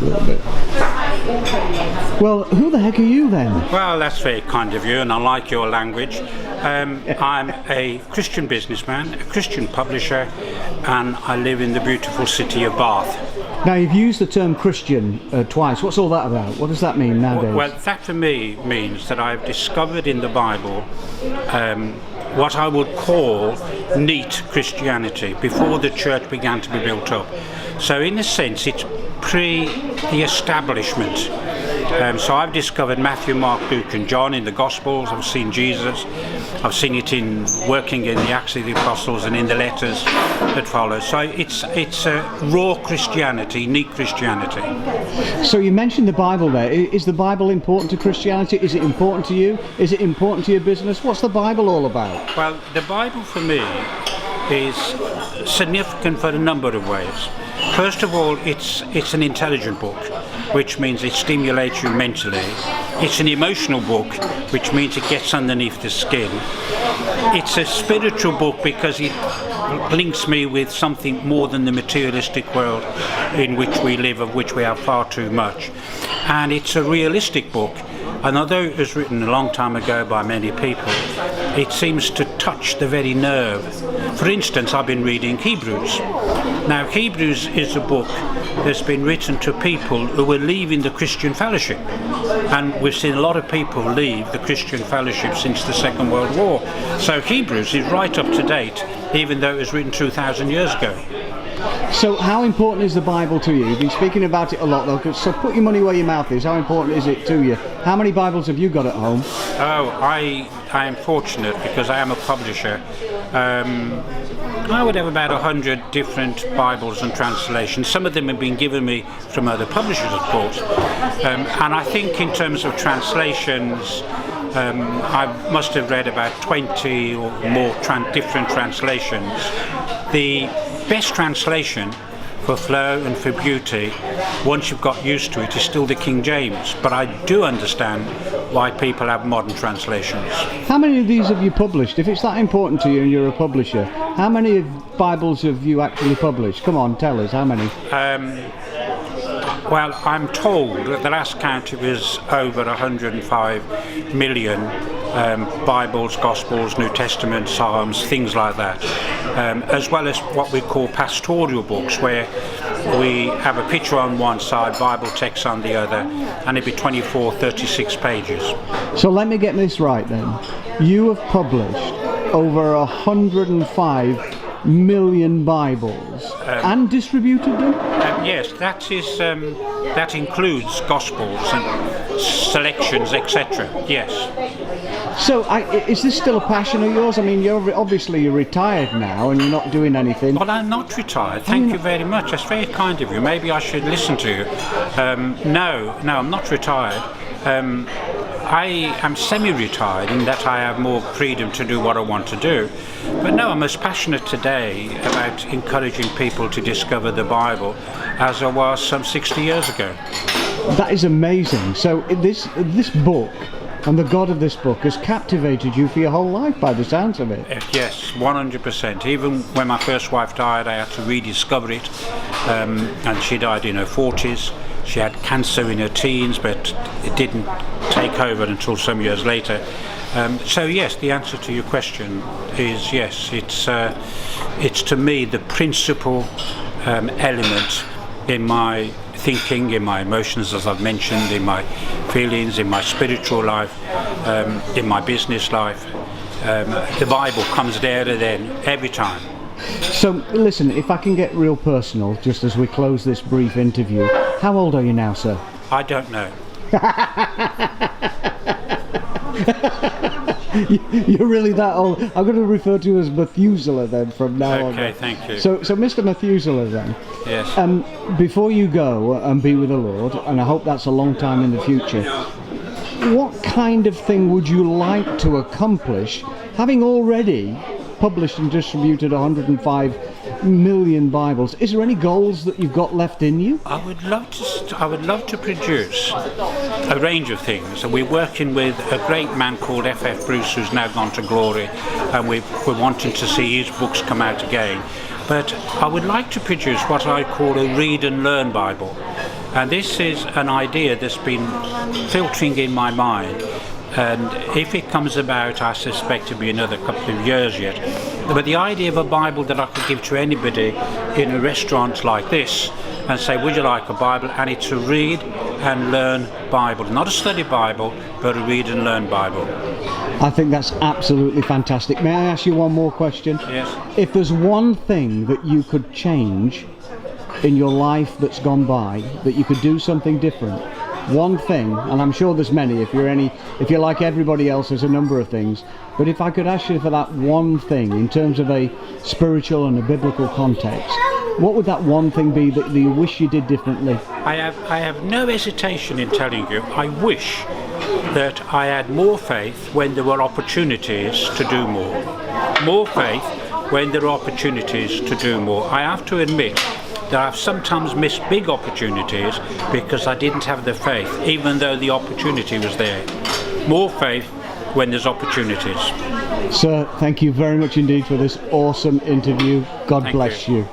little bit. Well, who the heck are you then? Well, that's very kind of you, and I like your language. I'm a Christian businessman, a Christian publisher, and I live in the beautiful city of Bath. Now, you've used the term Christian twice. What's all that about? What does that mean nowadays? Well, that for me means that I've discovered in the Bible what I would call neat Christianity before the church began to be built up. So in a sense, it's pre the establishment. So I've discovered Matthew, Mark, Luke and John in the Gospels. I've seen Jesus. I've seen it in working in the Acts of the Apostles and in the letters that follow. So it's a raw Christianity, neat Christianity. So you mentioned the Bible there. Is the Bible important to Christianity? Is it important to you? Is it important to your business? What's the Bible all about? Well, the Bible for me is significant for a number of ways. First of all, it's an intelligent book, which means it stimulates you mentally. It's an emotional book, which means it gets underneath the skin. It's a spiritual book because it links me with something more than the materialistic world in which we live, of which we have far too much. And it's a realistic book. And although it was written a long time ago by many people, it seems to touch the very nerve. For instance, I've been reading Hebrews. Now, Hebrews is a book that's been written to people who were leaving the Christian fellowship. And we've seen a lot of people leave the Christian fellowship since the Second World War. So Hebrews is right up to date, even though it was written 2,000 years ago. So how important is the Bible to you? You've been speaking about it a lot though, so put your money where your mouth is. How important is it to you? How many Bibles have you got at home? Oh, I am fortunate because I am a publisher. I would have about 100 different Bibles and translations. Some of them have been given me from other publishers, of course. And I think in terms of translations, I must have read about 20 or more different translations. The best translation for flow and for beauty, once you've got used to it, is still the King James. But I do understand why people have modern translations. How many of these have you published? If it's that important to you and you're a publisher, how many Bibles have you actually published? Come on, tell us, how many? Well, I'm told at the last count it was over 105 million Bibles, Gospels, New Testament, Psalms, things like that, as well as what we call pastoral books, where we have a picture on one side, Bible text on the other, and it'd be 24, 36 pages. So let me get this right then. You have published over 105 million Bibles and distributed them? Yes, that includes Gospels and selections, etc. Yes. So, is this still a passion of yours? I mean, you're retired now and you're not doing anything. Well, I'm not retired. Thank you very much. That's very kind of you. Maybe I should listen to you. No, I'm not retired. I am semi-retired in that I have more freedom to do what I want to do. But no, I'm as passionate today about encouraging people to discover the Bible as I was some 60 years ago. That is amazing. So this book and the God of this book has captivated you for your whole life by the sounds of it. Yes, 100%. Even when my first wife died, I had to rediscover it. And she died in her 40s. She had cancer in her teens, but it didn't take over until some years later. So yes, the answer to your question is yes. It's to me the principal element in my thinking, in my emotions, as I've mentioned, in my feelings, in my spiritual life, in my business life. The Bible comes there and then every time. So listen, if I can get real personal, just as we close this brief interview, how old are you now, sir? I don't know. You're really that old. I'm going to refer to you as Methuselah then from now on. Okay, thank you. So Mr. Methuselah then. Yes. Before you go and be with the Lord, and I hope that's a long time in the future, what kind of thing would you like to accomplish, having already published and distributed 105 million Bibles? Is there any goals that you've got left in you? I would love to produce a range of things. And we're working with a great man called F.F. Bruce, who's now gone to glory, and we're wanting to see his books come out again. But I would like to produce what I call a read and learn Bible. And this is an idea that's been filtering in my mind. And if it comes about, I suspect it'll be another couple of years yet. But the idea of a Bible that I could give to anybody in a restaurant like this and say, would you like a Bible? And it's a read and learn Bible. Not a study Bible, but a read and learn Bible. I think that's absolutely fantastic. May I ask you one more question? Yes. If there's one thing that you could change in your life that's gone by, that you could do something different, one thing, and I'm sure there's many, if you're like everybody else, there's a number of things, but if I could ask you for that one thing in terms of a spiritual and a biblical context, what would that one thing be that you wish you did differently? I have no hesitation in telling you, I wish that I had more faith when there were opportunities to do more. More faith when there are opportunities to do more. I have to admit that I've sometimes missed big opportunities because I didn't have the faith, even though the opportunity was there. More faith when there's opportunities. Sir, thank you very much indeed for this awesome interview. God Thank bless you.